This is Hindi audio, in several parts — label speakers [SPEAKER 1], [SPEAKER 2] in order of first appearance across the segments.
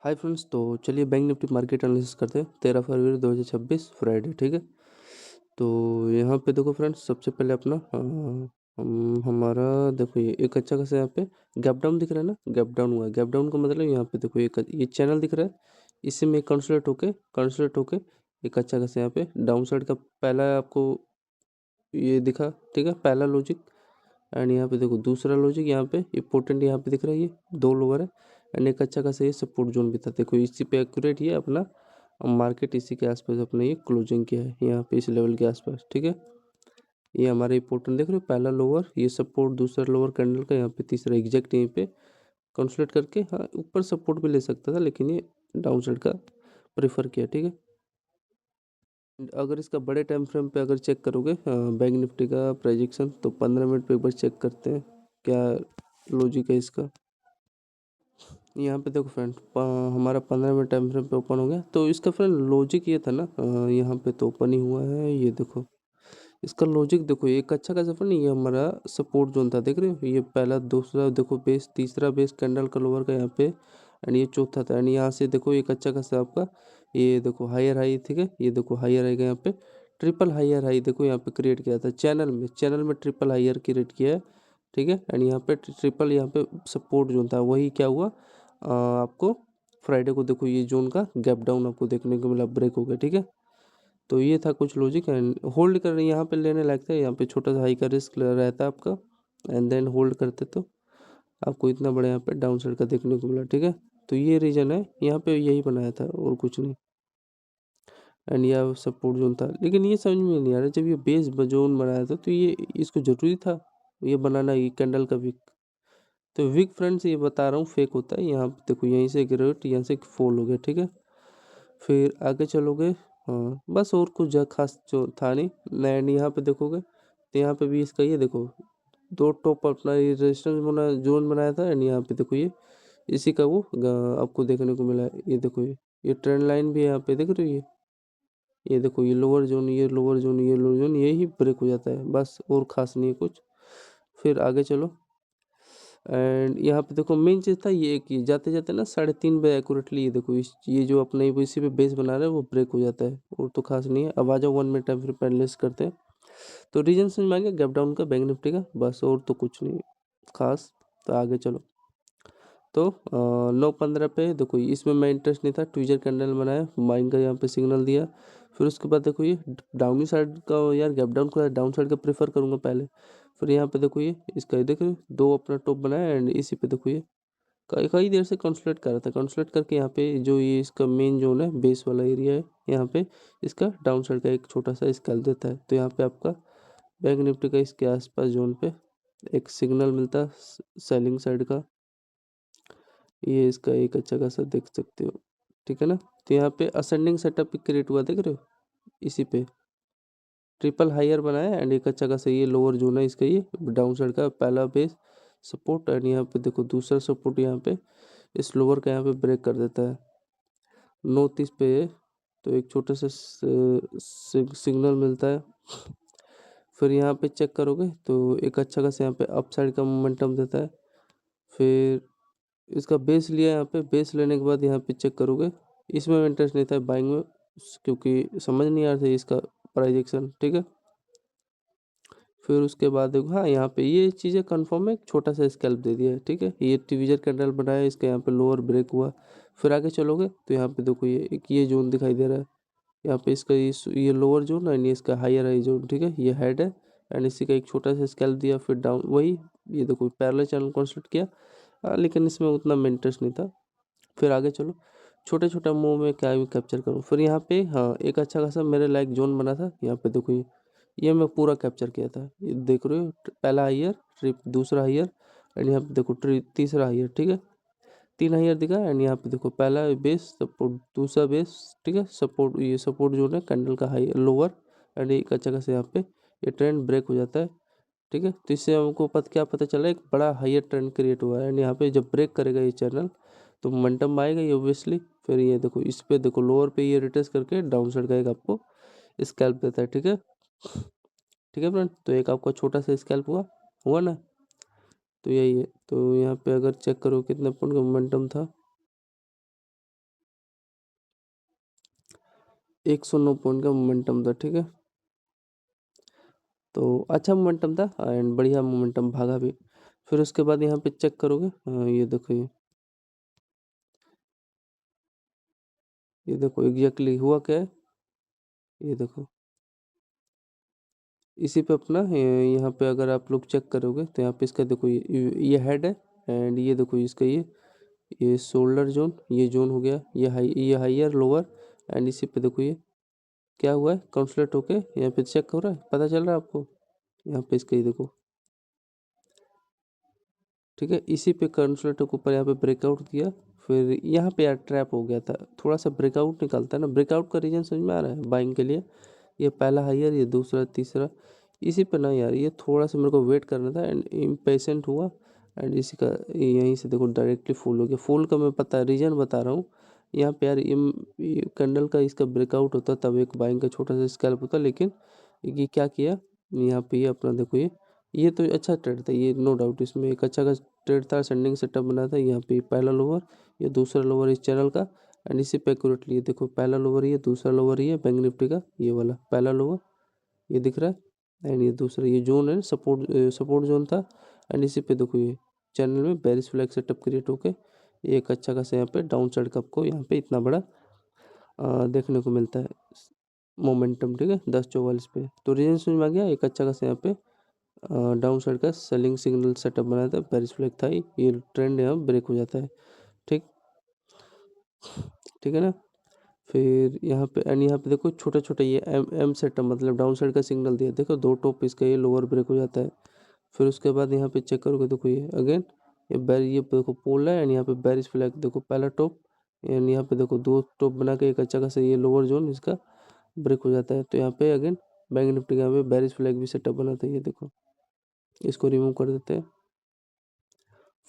[SPEAKER 1] हाय फ्रेंड्स, तो चलिए बैंक निफ्टी मार्केट एनालिसिस करते हैं 13 फरवरी 2026 फ्राइडे। ठीक है, तो यहाँ पे देखो फ्रेंड्स, सबसे पहले अपना हमारा देखो ये एक अच्छा खासा यहाँ पे गैप डाउन दिख रहा है ना। गैप डाउन हुआ है। गैप डाउन का मतलब यहाँ पे देखो ये चैनल दिख रहा है। इसी में कंसोलिडेट होके एक अच्छा खासा यहाँ पे डाउन साइड का पहला आपको ये दिखा। ठीक है, पहला लॉजिक। एंड यहाँ पे देखो दूसरा लॉजिक, यहाँ पे इंपॉर्टेंट यहाँ पे दिख रहा है, ये दो लोअर है। एंड एक अच्छा खासा ये सपोर्ट जोन भी था। देखो इसी पे एक्यूरेट ये अपना मार्केट इसी के आसपास अपने ये क्लोजिंग किया है, यहाँ पे इस लेवल के आसपास। ठीक है, ये हमारा इंपॉर्टेंट देख रहे हो, पहला लोअर ये सपोर्ट, दूसरा लोअर कैंडल का, यहाँ पे तीसरा एग्जैक्ट यहीं पे कंसोलिडेट करके, हाँ ऊपर सपोर्ट भी ले सकता था लेकिन ये डाउन साइड का प्रेफर किया। ठीक है, अगर इसका बड़े टाइम फ्रेम पे अगर चेक करोगे बैंक निफ्टी का प्रोजेक्शन, तो 15 मिनट पे एक बार चेक करते हैं क्या लॉजिक है इसका। यहाँ पे देखो फ्रेंड, हमारा 15 मिनट टाइम फ्रेम पे ओपन हो गया। तो इसका फ्रेंड लॉजिक ये था ना, यहाँ पे तो ओपन ही हुआ है। ये देखो इसका लॉजिक देखो, एक अच्छा खासा फ्रेंड ये हमारा सपोर्ट जोन था, देख रहे हो। ये पहला, दूसरा देखो बेस, तीसरा बेस कैंडल का लोअर का यहाँ पे, एंड ये चौथा था। एंड यहाँ से देखो एक अच्छा खासा आपका ये देखो हायर हाई। ठीक है, ये देखो हायर हाई का यहाँ पे ट्रिपल हायर हाई देखो यहाँ पे क्रिएट किया था चैनल में ट्रिपल हायर क्रिएट किया है। ठीक है, एंड यहाँ पे ट्रिपल यहाँ पे सपोर्ट जोन था, वही क्या हुआ आपको फ्राइडे को देखो ये जोन का गैप डाउन आपको देखने को मिला, ब्रेक हो गया। ठीक है, तो ये था कुछ लॉजिक। एंड होल्ड कर रहे हैं, यहाँ पे लेने लायक था। यहाँ पे छोटा सा हाई का रिस्क रहता है आपका, एंड देन होल्ड करते तो आपको इतना बड़ा यहाँ पे डाउन साइड का देखने को मिला। ठीक है, तो ये रीजन है, यहाँ पे यही बनाया था और कुछ नहीं। एंड यह सपोर्ट जोन था, लेकिन ये समझ में नहीं आ रहा, जब ये बेस जोन बनाया था तो ये इसको जरूरी था ये बनाना, ये कैंडल का विक। तो विक फ्रेंड्स ये बता रहा हूँ फेक होता है। यहाँ पे देखो यहीं से गिरावट, यहाँ से फॉल हो गया। ठीक है, फिर आगे चलोगे, हाँ बस और कुछ खास जो था नहीं। एंड यहाँ पे देखोगे तो यहाँ पे भी इसका ये देखो दो टॉप अपना ये रेजिस्टेंस बना जोन बनाया था। एंड यहाँ पे देखो ये इसी का वो आपको देखने को मिला है। ये देखो ये ट्रेंड लाइन भी है यहाँ पे, देख रहे हो ये देखो ये लोअर जोन, ये लोअर जोन, ये लोअर जोन, यही ब्रेक हो जाता है, बस और खास नहीं है कुछ। फिर आगे चलो, एंड यहाँ पे देखो मेन चीज़ था ये कि जाते जाते ना 3:30 बजे एक्यूरेटली ये देखो ये जो अपने इसी पे बेस बना रहे हैं वो ब्रेक हो जाता है, और तो खास नहीं है। अब आ जाओ 1 मिनट टाइम फिर एनालिसिस करते हैं। तो रीजन समझ में आ गया गैप डाउन का बैंक निफ्टी का, बस और तो कुछ नहीं खास। तो आगे चलो, तो 9:15 पे देखो इसमें मैं इंटरेस्ट नहीं था, ट्विजर कैंडल बनाया, बाइंग का यहाँ पे सिग्नल दिया। फिर उसके बाद देखो ये डाउनी साइड का यार गैप डाउन का, डाउन साइड का प्रेफर करूँगा पहले। फिर यहाँ पे देखो ये इसका, ये देखो दो अपना टॉप बनाया, एंड इसी पे देखो ये कई कई देर से कंसोलिडेट कर रहा था। कंसोलिडेट करके यहाँ पे जो ये इसका मेन जोन है, बेस वाला एरिया है, यहाँ पे इसका डाउन साइड का एक छोटा सा स्केल देता है। तो यहाँ पे आपका बैंक निफ्टी का इसके आसपास जोन पे एक सिग्नल मिलता है सेलिंग साइड का, ये इसका एक अच्छा खासा देख सकते हो। ठीक है ना, तो यहाँ पे असेंडिंग सेटअप क्रिएट हुआ, देख रहे हो इसी पे ट्रिपल हायर बनाया। एंड एक अच्छा खासा ये लोअर जोन है इसका, ये डाउन साइड का पहला बेस सपोर्ट। एंड यहाँ पे देखो दूसरा सपोर्ट यहाँ पे इस लोअर का यहाँ पे ब्रेक कर देता है 9:30 पे। तो एक छोटा सा सिग्नल मिलता है। फिर यहाँ पे चेक करोगे तो एक अच्छा खासा यहाँ पे अप साइड का मोमेंटम देता है। फिर इसका बेस लिया, यहाँ पे बेस लेने के बाद यहाँ पे चेक करोगे, इसमें इंटरेस्ट नहीं था बाइंग में, क्योंकि समझ नहीं आ रहा था इसका प्राइजेक्शन। ठीक है, फिर उसके बाद देखो, हाँ यहाँ पे ये चीज़ें कंफर्म है, एक छोटा सा स्कैल्प दे दिया है। ठीक है, ये ट्विजर कैंडल बनाया, इसका यहाँ पे लोअर ब्रेक हुआ। फिर आगे चलोगे तो यहाँ पे देखो ये एक ये जोन दिखाई दे रहा है, यहाँ पे इसका ये लोअर जोन एंड ये इसका हायर हाई जोन। ठीक है, ये हेड है, एंड इसी का एक छोटा सा स्कैल्प दिया। फिर डाउन वही ये देखो पैरेलल चैनल कंस्ट्रक्ट किया, लेकिन इसमें उतना इंटरेस्ट नहीं था। फिर आगे चलो, छोटे छोटा मूव में क्या भी कैप्चर करूँ। फिर यहाँ पे हाँ एक अच्छा खासा मेरे लायक जोन बना था, यहाँ पे देखो ये मैं पूरा कैप्चर किया था। ये देख रहे हो पहला हाइयर, ट्रिप दूसरा हाइयर, एंड यहाँ पे देखो तीसरा हाइयर। ठीक है, 3 हाइयर दिखा। एंड यहाँ पे देखो पहला बेस सपोर्ट, दूसरा बेस। ठीक है, सपोर्ट, ये सपोर्ट जोन है कैंडल का हाई लोअर। एंड एक अच्छा खासा यहाँ पे ये ट्रेंड ब्रेक हो जाता है। ठीक है, तो इससे हमको क्या पता चला, एक बड़ा हाइयर ट्रेंड क्रिएट हुआ है। एंड यहाँ पे जब ब्रेक करेगा ये चैनल तो मोमेंटम आएगा ये ऑब्वियसली। फिर ये देखो इस पे देखो लोअर पे ये रिटेस्ट करके डाउन साइड का एक आपको स्कैल्प देता है। ठीक है, ठीक है फ्रेंड, तो एक आपका छोटा सा स्कैल्प हुआ हुआ ना। तो यही है, तो यहाँ पे अगर चेक करो कितने पॉइंट का मोमेंटम था, 109 पॉइंट का मोमेंटम था, ठीक है। तो अच्छा मोमेंटम था एंड बढ़िया मोमेंटम भागा भी। फिर उसके बाद यहाँ पे चेक करोगे, ये देखो, ये देखो एग्जैक्टली हुआ क्या है, ये देखो। इसी पे अपना यहाँ पे अगर आप लोग चेक करोगे तो यहाँ पे इसका देखो, ये हेड है एंड ये देखो इसका ये शोल्डर जोन, ये जोन हो गया, ये हाइयर लोअर एंड इसी पे देखो ये क्या हुआ है, कंसलेट होके यहाँ पे चेक हो रहा है, पता चल रहा है आपको। यहाँ पे इसका ये देखो, ठीक है। इसी पे कंसलेट के ऊपर यहाँ पे ब्रेकआउट दिया, फिर यहाँ पे यार ट्रैप हो गया था, थोड़ा सा ब्रेकआउट निकलता है ना, ब्रेकआउट का रीजन समझ में आ रहा है बाइंग के लिए। ये पहला हायर, ये दूसरा, तीसरा, इसी पे ना यार ये थोड़ा सा मेरे को वेट करना था एंड इम्पेशेंट हुआ एंड इसी का यहीं से देखो डायरेक्टली फुल हो गया। फुल का मैं पता रीजन बता रहा हूँ। यहाँ पे यार कैंडल का इसका ब्रेकआउट होता तब एक बाइंग का छोटा सा स्कैल्प होता, लेकिन ये क्या किया, यहाँ पे ये अपना देखो, ये तो अच्छा ट्रेड था, ये नो डाउट, इसमें एक अच्छा का ट्रेड था, सेंडिंग सेटअप बना था। यहाँ पे पहला लोअर, ये दूसरा लोअर इस चैनल का एंड इसी पे एक्यूरेटली ये देखो पहला लोअर, ये दूसरा लोअर, ये बैंक निफ्टी का ये वाला पहला लोअर ये दिख रहा है एंड ये दूसरा ये जोन है, सपोर्ट जोन था एंड इसी पे देखो ये चैनल में बेरिश फ्लैग सेटअप क्रिएट होके एक अच्छा खासा यहाँ पे डाउन साइड का आपको यहाँ पे इतना बड़ा देखने को मिलता है मोमेंटम, ठीक है, 10:44 पे। तो रीजन समझ में आ गया, एक अच्छा खासा यहाँ पे डाउन साइड का सेलिंग सिग्नल सेटअप बनाया था, बेरिश फ्लैग था, ये ट्रेंड यहाँ ब्रेक हो जाता है, ठीक, ठीक है ना। फिर यहाँ पे एंड यहाँ पे देखो छोटा छोटा ये एम सेटअप मतलब डाउन साइड का सिग्नल दिया, देखो दो टॉप इसका ये लोअर ब्रेक हो जाता है। फिर उसके बाद यहाँ पे चेक करोगे देखो ये अगेन ये देखो पोल है एंड यहाँ पे बेरिश फ्लैग देखो पहला टॉप एंड यहाँ पे देखो दो टॉप बना के एक अच्छा खासा ये लोअर जोन इसका ब्रेक हो जाता है। तो यहाँ पे अगेन बैंक निफ्टी का यहाँ पे बेरिश फ्लैग भी सेटअप बनाता है, ये देखो इसको रिमूव कर देते हैं।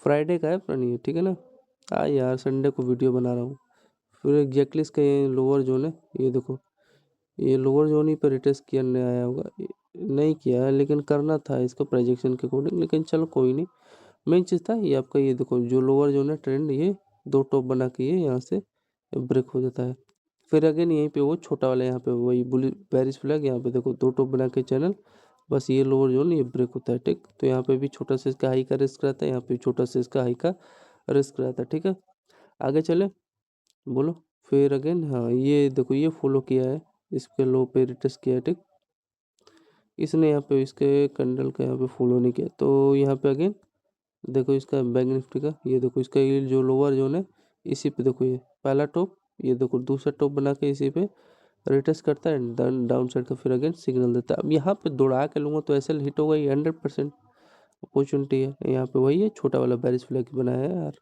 [SPEAKER 1] फ्राइडे का है प्लान ये, ठीक है ना। यार संडे को वीडियो बना रहा हूँ। फिर एग्जैक्टली इसका ये लोअर जोन है, ये देखो ये लोअर जोन ही पर रिटेस्ट किया नहीं आया होगा, नहीं किया है लेकिन करना था इसको प्रोजेक्शन के अकॉर्डिंग, लेकिन चलो कोई नहीं। मेन चीज़ था ये आपका, ये देखो जो लोअर जोन है ट्रेंड, ये दो टॉप बना के ये यहाँ से ब्रेक हो जाता है। फिर अगेन यहीं पे वो छोटा वाला यहाँ पे वही बुल बेरिश फ्लैग, यहाँ पे देखो दो टॉप बना के चैनल, बस ये लोअर जोन ये ब्रेक होता है, ठीक। तो यहाँ पे भी छोटा सा इसका हाई का रिस्क रहता है, यहाँ पे छोटा सा इसका हाई का रिस्क रहता है, ठीक है। आगे चले, बोलो। फिर अगेन हाँ ये देखो ये फॉलो किया है, इसके लो पे रिटेस्ट किया है, ठीक। इसने यहाँ पे इसके कैंडल का यहाँ पे फॉलो नहीं किया, तो यहाँ पे अगेन देखो इसका बैंक निफ्टी का ये देखो इसका ये जो लोअर जोन है इसी पे देखो ये पहला टॉप, ये देखो दूसरा टॉप बना के इसी पे रिटेस्ट करता है, डाउन साइड का फिर अगेन सिग्नल देता है। अब यहाँ पे दौड़ा के लूँगा तो ऐसे हिट होगा, ये 100% अपॉर्चुनिटी है। यहाँ पे वही है छोटा वाला बेरिश फ्लैग बनाया है यार,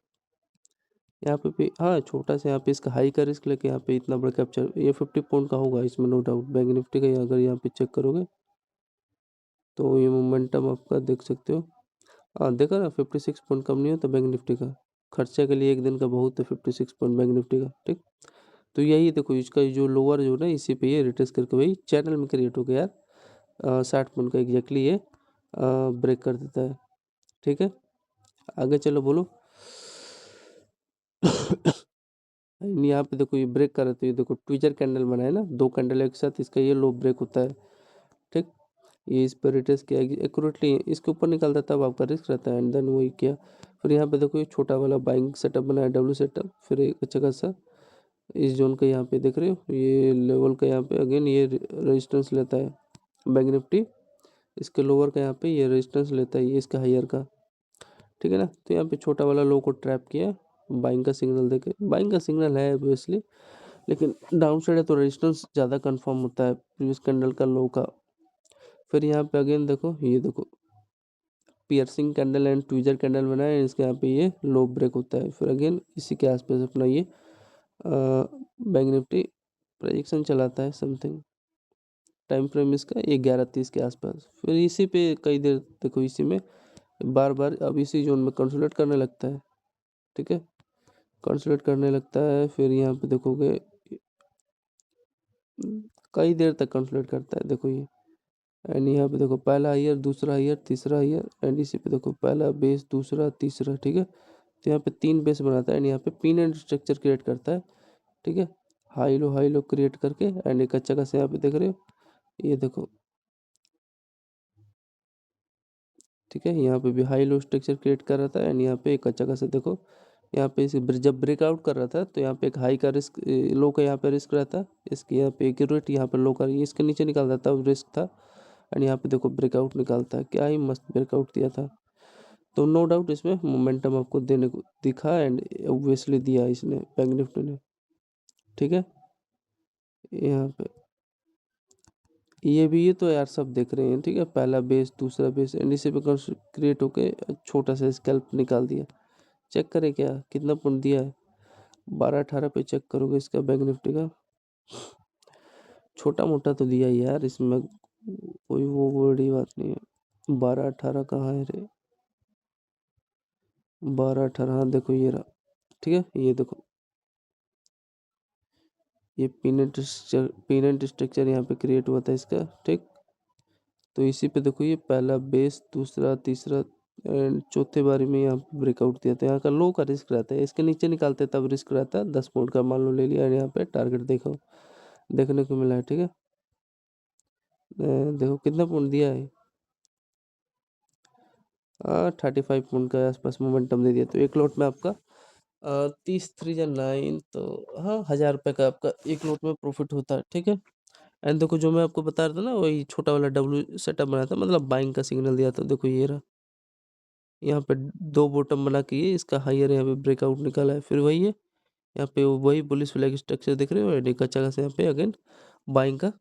[SPEAKER 1] यहाँ पे भी हाँ छोटा सा यहाँ पे इसका हाई का रिस्क लेके यहाँ पे इतना बड़ा कैप्चर, ये 50 पॉइंट का होगा इसमें नो डाउट बैंक निफ्टी का। अगर यहाँ पे चेक करोगे तो ये मोमेंटम आपका देख सकते हो, हाँ देखा ना 56 पॉइंट कम नहीं होता बैंक निफ्टी का, खर्चे के लिए एक दिन का बहुत है 56 पॉइंट बैंक निफ्टी का, ठीक। तो यही देखो इसका जो लोअर जो है इसी पे ये रिटेस्ट करके वही चैनल में क्रिएट हो गया यार, 60 पॉइंट का एग्जैक्टली ये ब्रेक कर देता है, ठीक है। आगे चलो बोलो। यहाँ पे देखो ये ब्रेक कर रहे, तो ये देखो ट्विचर कैंडल बना है ना, दो कैंडल एक साथ, इसका ये लो ब्रेक होता है, ठीक। ये इस पर रिटेस्ट किया एक्यूरेटली, इसके ऊपर निकलता है तब आपका रिस्क रहता है एंड देन वही किया। फिर यहाँ पे देखो ये छोटा वाला बाइंग सेटअप बना है, डब्ल्यू सेटअप, फिर एक अच्छा खासा इस जोन का यहाँ पे देख रहे हो ये लेवल का, यहाँ पे अगेन ये रेजिस्टेंस लेता है बैंक निफ्टी, इसके लोअर का यहाँ पे ये रेजिस्टेंस लेता है, ये इसका हायर का, ठीक है ना। तो यहाँ पे छोटा वाला लो को ट्रैप किया बाइंग का सिग्नल देके, बाइंग का सिग्नल है ऑब्वियसली, लेकिन डाउन साइड है तो रेजिस्टेंस ज़्यादा कंफर्म होता है प्रीवियस कैंडल का लो का। फिर यहाँ पे अगेन देखो ये देखो piercing candle and tweezer candle बना है, इसके यहाँ पे ये लो ब्रेक होता है। फिर अगेन इसी के आसपास अपना ये बैंक निफ्टी प्रोजेक्शन चलाता है समथिंग, टाइम फ्रेम इसका ये 11:30 के आसपास। फिर इसी पे कई देर देखो इसी में बार बार अब इसी जोन में कंसोलिडेट करने लगता है, ठीक है, कंसोलिडेट करने लगता है। फिर यहाँ पे देखोगे कई देर तक कंसोलिडेट करता है, देखो ये एंड यहाँ पे देखो पहला हायर, दूसरा हायर, तीसरा हायर एंड इसी पे देखो पहला बेस, दूसरा, तीसरा, ठीक है। तो यहाँ पे 3 बेस बनाता है एंड यहाँ पे पिन एंड स्ट्रक्चर क्रिएट करता है, ठीक है। हाई लो क्रिएट करके एंड एक अच्छा खासा यहाँ पे देख रहे हो, ये देखो ठीक है। यहाँ पे भी हाई लो स्ट्रक्चर क्रिएट कर रहा था एंड यहाँ पे एक अच्छा खासा देखो, यहाँ पे जब ब्रेकआउट कर रहा था तो यहाँ पे एक हाई का रिस्क, लो का यहाँ पे रिस्क रहता, इसकी यहाँ पे एक्यूरेट, यहाँ पे लो का ये इसके नीचे निकालता था, रिस्क था एंड यहाँ पे देखो ब्रेकआउट निकालता है, क्या ही मस्त ब्रेकआउट दिया था। तो नो डाउट इसमें मोमेंटम आपको देने को दिखा एंड ऑब्वियसली दिया इसने बैंक निफ्टी ने, ठीक है। यहाँ पे ये तो यार सब देख रहे हैं, ठीक है, पहला बेस दूसरा बेस एंड इसी पे क्रिएट होके छोटा सा स्कैल्प निकाल दिया। चेक करें क्या कितना पॉइंट दिया है, 12-18 पे चेक करोगे इसका बैंक निफ्टी का, छोटा मोटा तो दिया ही यार, इसमें कोई वो बड़ी बात नहीं है। 12-18 कहाँ है रे, 12-18, हाँ देखो ये रहा, ठीक है। ये देखो ये पीनेंट स्ट्रक्चर यहाँ पे क्रिएट हुआ था इसका, ठीक। तो इसी पे देखो ये पहला बेस दूसरा तीसरा एंड चौथे बारी में यहाँ पे ब्रेकआउट दिया था। यहाँ का लो का रिस्क रहता है, इसके नीचे निकालते तब रिस्क रहता है, 10 पॉइंट का मान लो ले लिया और यहाँ पे टारगेट देखो देखने को मिला है, ठीक है। देखो कितना पॉइंट दिया है, 35 पॉइंट के आसपास मोमेंटम दे दिया। तो एक लॉट में आपका 30 3 9, तो हाँ 1000 रुपये का आपका एक लॉट में प्रॉफिट होता है, ठीक है। एंड देखो जो मैं आपको बता रहा था ना, वही छोटा वाला डब्ल्यू सेटअप बनाया था, मतलब बाइंग का सिग्नल दिया था, देखो ये रहा, यहाँ पे 2 बॉटम बना के ये इसका हायर यहाँ पे ब्रेकआउट निकाला है, फिर वही है यहाँ पे वही बुलिश फ्लैग स्ट्रक्चर दिख रहे हो, एक अच्छा खासा यहाँ पे अगेन बाइंग का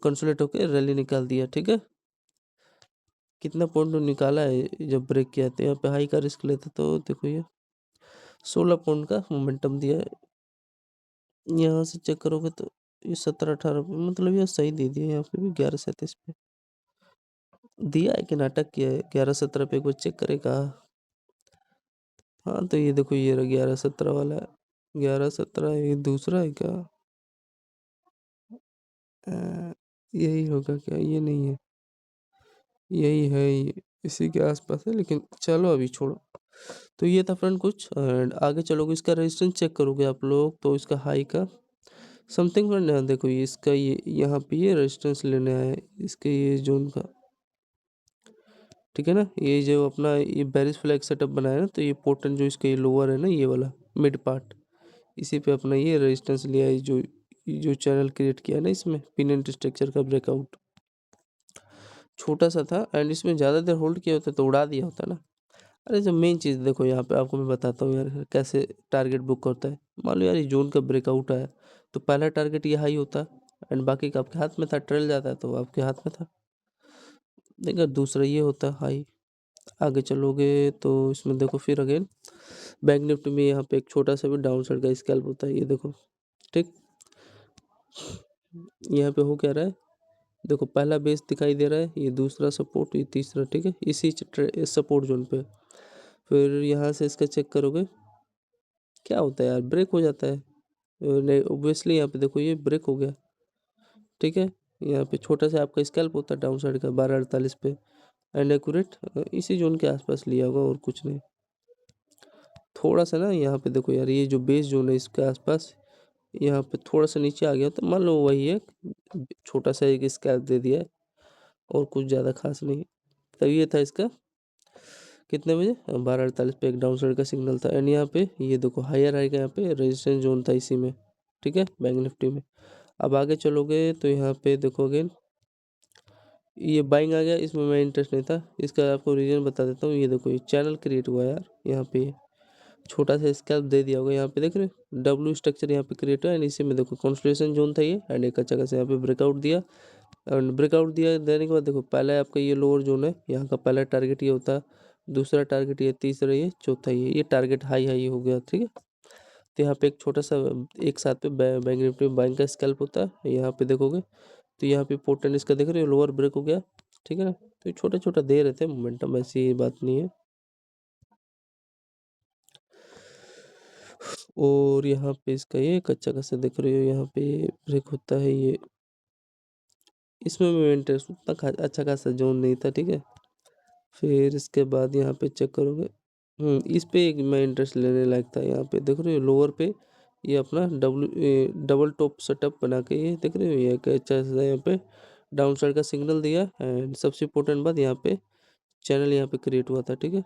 [SPEAKER 1] कंसोलिडेट होकर रैली निकाल दिया, ठीक है। कितना पॉइंट निकाला है जब ब्रेक किया, तो यहाँ पे हाई का रिस्क लेते तो देखो ये 16 पॉइंट का मोमेंटम दिया है। यहाँ से चेक करोगे तो ये 17-18 पे, मतलब ये सही दे दिया, यहाँ पे भी 11-37 पे दिया है कि नाटक किया है। 11-17 पे कोई चेक करेगा, हाँ तो ये देखो ये रहा 11-17 वाला है, 11-17 ये दूसरा है क्या, यही होगा क्या, ये नहीं है, यही है, ये इसी के आसपास है, लेकिन चलो अभी छोड़ो। तो ये था फ्रेंड कुछ, एंड आगे चलोगे इसका रेजिस्टेंस चेक करोगे आप लोग, तो इसका हाई का समथिंग फ्रेंड, यहाँ देखो ये इसका ये यहाँ पे ये रेजिस्टेंस लेने आया है इसके ये जोन का, ठीक है ना। ये जो अपना ये बेरिश फ्लैग सेटअप बनाया है ना, तो ये पोर्टन जो इसका ये लोअर है ना, ये वाला मिड पार्ट, इसी पे अपना ये रेजिस्टेंस लिया है, जो चैनल क्रिएट किया है ना इसमें पिनेंट स्ट्रक्चर का ब्रेकआउट छोटा सा था एंड इसमें ज़्यादा देर होल्ड किया होता तो उड़ा दिया होता ना। अरे जो मेन चीज़ देखो यहाँ पे आपको मैं बताता हूँ यार, कैसे टारगेट बुक होता है। मान लो यार ये जोन का ब्रेकआउट आया, तो पहला टारगेट ये हाई होता एंड बाकी का आपके हाथ में था, ट्रेल जाता है तो आपके हाथ में था। देखो दूसरा ये होता हाई, आगे चलोगे तो इसमें देखो फिर अगेन बैंक निफ्टी में यहाँ पे एक छोटा सा भी डाउन साइड का स्कैल्प होता है, ये देखो, ठीक। यहाँ पे हो क्या रहा है, देखो पहला बेस दिखाई दे रहा है, ये दूसरा सपोर्ट, ये तीसरा, ठीक है, इसी सपोर्ट जोन पे। फिर यहाँ से इसका चेक करोगे क्या होता है यार, ब्रेक हो जाता है, नहीं ऑब्वियसली यहाँ पे देखो ये ब्रेक हो गया, ठीक है। यहाँ पे छोटा सा आपका स्कैल्प होता है डाउन साइड का 12:48 पे एंड एक्यूरेट इसी जोन के आसपास लिया होगा और कुछ नहीं। थोड़ा सा ना यहाँ पे देखो यार, ये जो बेस जोन है इसके आसपास यहाँ पे थोड़ा सा नीचे आ गया, तो मान लो वही है, छोटा सा एक स्कैल्प दे दिया है और कुछ ज़्यादा खास नहीं। तब ये था इसका कितने बजे, 12:48 पे एक डाउन साइड का सिग्नल था एंड यहाँ पे ये देखो हायर आएगा, यहाँ पे रेजिस्टेंस जोन था इसी में, ठीक है, बैंक निफ्टी में। अब आगे चलोगे तो यहाँ पे देखो अगेन ये बाइंग आ गया, इसमें मैं इंटरेस्ट नहीं था, इसका आपको रीजन बता देता हूँ। ये देखो ये चैनल क्रिएट हुआ यार, यहाँ पे छोटा सा स्कैल्प दे दिया होगा, यहाँ पे देख रहे हो डब्ल्यू स्ट्रक्चर यहाँ पे क्रिएट हुआ एंड इसी में देखो कंसोलिडेशन जोन था ये एंड एक अच्छा खासा यहाँ पे ब्रेकआउट दिया एंड ब्रेकआउट दिया देने के बाद देखो पहला आपका ये लोअर जोन है, यहाँ का पहला टारगेट ये होता है, दूसरा टारगेट ये, तीसरा ये, चौथा ये टारगेट हाई हाई हो गया, ठीक है। तो यहाँ पे एक छोटा सा एक साथ पे बैंक निफ्टी में बाइंग का स्कैल्प होता है, यहाँ पे देखोगे तो यहाँ पे पोर्टल इसका देख रहे हो लोअर ब्रेक हो गया, ठीक है ना। तो छोटा छोटा दे रहे थे मोमेंटम, ऐसी बात नहीं है। और यहाँ पे इसका ये कच्चा खासा देख रहे हो, यहाँ पे ब्रेक होता है ये, इसमें भी इंटरेस्ट उतना अच्छा खासा जोन नहीं था, ठीक है। फिर इसके बाद यहाँ पे चेक करोगे, इस पे एक मैं इंटरेस्ट लेने लायक था, यहाँ पे देख रहे हो लोअर पे ये अपना डबल टॉप सेटअप बना के ये देख रहे हो, ये एक अच्छा सा यहाँ पे डाउन साइड का सिग्नल दिया। एंड सबसे इम्पोर्टेंट बात, यहाँ पे चैनल यहाँ पे क्रिएट हुआ था, ठीक है।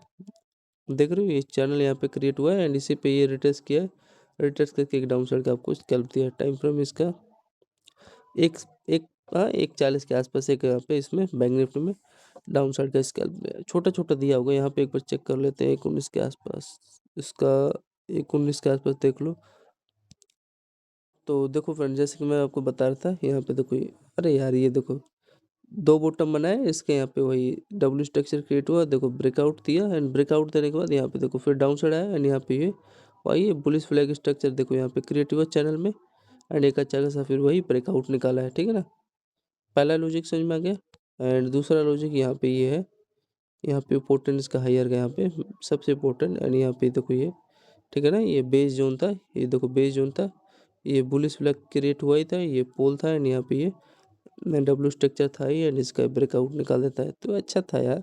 [SPEAKER 1] देख रहे हो, ये चैनल यहाँ पे क्रिएट हुआ है एंड इसी पे ये रिटेस्ट किया है। रिटेस्ट करके एक डाउन साइड का आपको स्कैल्प दिया है। टाइम फ्रेम इसका एक एक 1:40 के आसपास एक यहाँ पे इसमें बैंक निफ्टी में डाउन साइड का स्कैल्प छोटा छोटा दिया होगा। यहाँ पे एक बार चेक कर लेते हैं 1:19 के आसपास इसका, 1:19 के आसपास देख लो। तो देखो फ्रेंड, जैसे कि मैं आपको बता रहा था, यहाँ पे देखो अरे यार ये देखो 2 बॉटम बनाए इसके, यहाँ पे वही डब्ल्यू स्ट्रक्चर क्रिएट हुआ, देखो ब्रेकआउट दिया एंड ब्रेकआउट देने के बाद यहाँ पे देखो फिर डाउन साइड आया एंड यहाँ पे ये वही बुलिश फ्लैग स्ट्रक्चर देखो यहाँ पे क्रिएट हुआ चैनल में एंड एक अच्छा खासा फिर वही ब्रेकआउट निकाला है, ठीक है ना। पहला लॉजिक समझ में आ गया। एंड दूसरा लॉजिक यहाँ पे ये है, यहाँ पे इम्पोर्टेंट इसका हायर का यहाँ पे सबसे इम्पोर्टेंट एंड यहाँ पे देखो ये, ठीक है ना, ये बेस जोन था, ये देखो बेस जोन था, ये बुलिश फ्लैग क्रिएट हुआ ही था, ये पोल था एंड यहाँ पे ये डब्ल्यू स्ट्रक्चर था ही एंड इसका ब्रेकआउट निकाल देता है, तो अच्छा था यार।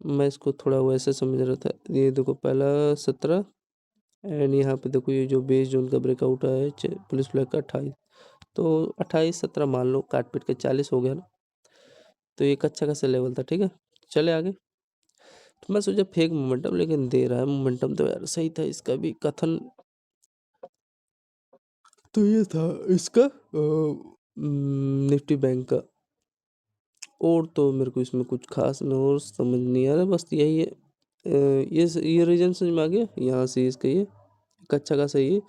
[SPEAKER 1] मैं इसको थोड़ा वैसे समझ रहा था। ये देखो पहला 17 एंड यहाँ पे देखो ये जो बेस जोन का ब्रेकआउट आया है पुलिस फ्लैग का 28, तो 28-17 मान लो, काट पीट के 40 हो गया ना, तो एक अच्छा खासा लेवल था, ठीक है। चले आगे। तो मैं सोचा फेक मोमेंटम, लेकिन दे रहा है मोमेंटम, तो यार सही था इसका भी कथन। तो ये था इसका निफ्टी बैंक का। और तो मेरे को इसमें कुछ खास न और समझ नहीं आ रहा, बस यही है। ये रीजन समझ में आ गया, यहाँ से इसका ये एक अच्छा खासा ये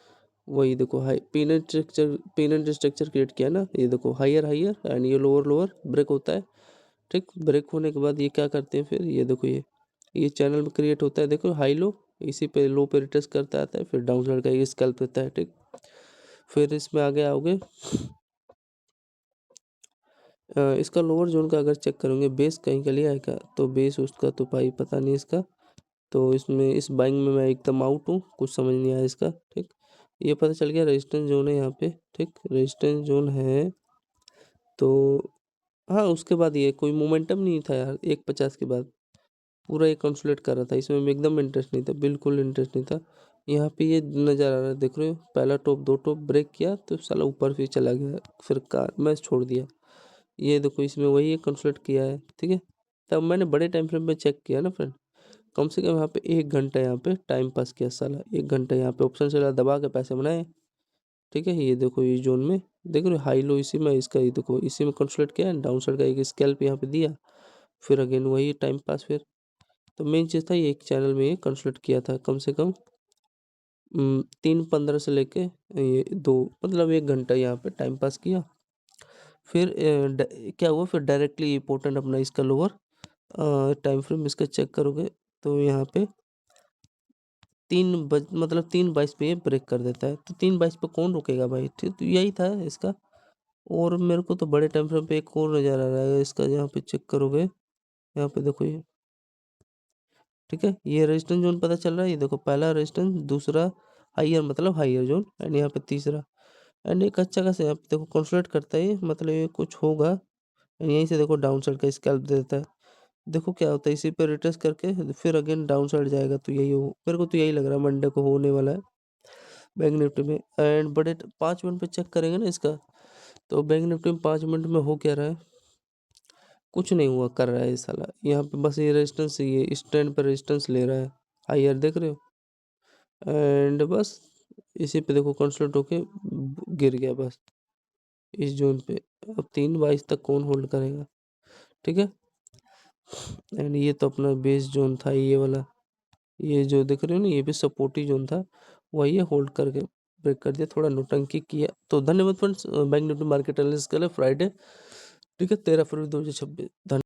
[SPEAKER 1] वही देखो हाई पीनट स्ट्रक्चर क्रिएट किया ना, ये देखो हायर हायर एंड ये लोअर लोअर ब्रेक होता है, ठीक। ब्रेक होने के बाद ये क्या करते हैं फिर, ये देखो ये चैनल में क्रिएट होता है, देखो हाई लो, इसी पे लो पे रिटेस्ट करता आता है, फिर डाउन साइड का ये स्कैल्प देता है, ठीक। फिर इसमें आगे आओगे, इसका लोअर जोन का अगर चेक करोगे, बेस कहीं का लिया है क्या, तो बेस उसका तो भाई पता नहीं इसका। तो इसमें इस बाइंग में मैं एकदम आउट हूँ, कुछ समझ नहीं आया इसका, ठीक। ये पता चल गया रेजिस्टेंस जोन है यहाँ पे, ठीक, रेजिस्टेंस जोन है। तो हाँ, उसके बाद ये कोई मोमेंटम नहीं था यार, 1:50 के बाद पूरा ये कंसोलिडेट कर रहा था, इसमें भी एकदम इंटरेस्ट नहीं था, बिल्कुल इंटरेस्ट नहीं था। यहाँ पे ये नज़र आ रहा है, देख रहे हो, पहला टॉप 2 टॉप ब्रेक किया तो साला ऊपर फिर चला गया, फिर कार मैच छोड़ दिया। ये देखो इसमें वही है कंसोलिडेट किया है, ठीक है। तब मैंने बड़े टाइम फ्रेम में चेक किया ना फ्रेंड, कम से कम यहाँ पे 1 घंटा यहाँ पे टाइम पास किया साला, 1 घंटा यहाँ पे ऑप्शन सेलर दबा के पैसे बनाए, ठीक है। ये देखो ये जोन में देख रहे हो हाई लो, इसी में इसका ये देखो इसी में कंसोलिडेट किया है, डाउन साइड का एक स्कैल्प यहाँ पे दिया, फिर अगेन वही टाइम पास फिर। तो मेन चीज़ था ये एक चैनल में ये कंसोलिडेट किया था कम से कम 3:15 से लेके ये 2 मतलब 1 घंटा यहाँ पे टाइम पास किया। फिर क्या हुआ, फिर डायरेक्टली इंपॉर्टेंट अपना इसका लोअर टाइम फ्रेम इसका चेक करोगे तो यहाँ पे 3:22 पे ये ब्रेक कर देता है, तो 3:22 पे कौन रुकेगा भाई, ठीक। तो यही था इसका। और मेरे को तो बड़े टाइम फ्रेम पे एक और नज़र आ रहा है इसका, यहाँ पे चेक करोगे, यहाँ पे देखो ये, ठीक है। ये रेजिस्टेंस जोन पता चल रहा है, ये देखो पहला रेजिस्टेंस, दूसरा हाइयर मतलब हाइयर जोन एंड यहाँ पे तीसरा एंड एक अच्छा खासा यहाँ पे देखो कंसोलिडेट करता है ये, मतलब ये कुछ होगा एंड यहीं से देखो डाउन साइड का स्कैल्प दे देता है। देखो क्या होता है, इसी पे रिट्रेस करके फिर अगेन डाउन साइड जाएगा, तो यही हो, मेरे को तो यही लग रहा है मंडे को होने वाला है बैंक निफ्टी में। एंड बड़े 5 मिनट पे चेक करेंगे ना इसका, तो बैंक निफ्टी में 5 मिनट में हो क्या रहा है, कुछ नहीं हुआ कर रहा है ये साला, यहाँ पे बस ये रेजिस्टेंस, ये स्टैंड पर रेजिस्टेंस ले रहा है, हाइयर देख रहे हो, एंड बस इसी पे देखो कंसल्ट होके गिर गया बस इस जोन पे। अब 3:22 तक कौन होल्ड करेगा, ठीक है। एंड ये तो अपना बेस जोन था ये वाला, ये जो देख रहे हो ना, ये भी सपोर्टी जोन था, वही होल्ड करके ब्रेक कर दिया, थोड़ा नोटंकी किया। तो धन्यवाद friends, bank Nifty market analysis के लिए फ्राइडे, ठीक है, 13 फरवरी 2026।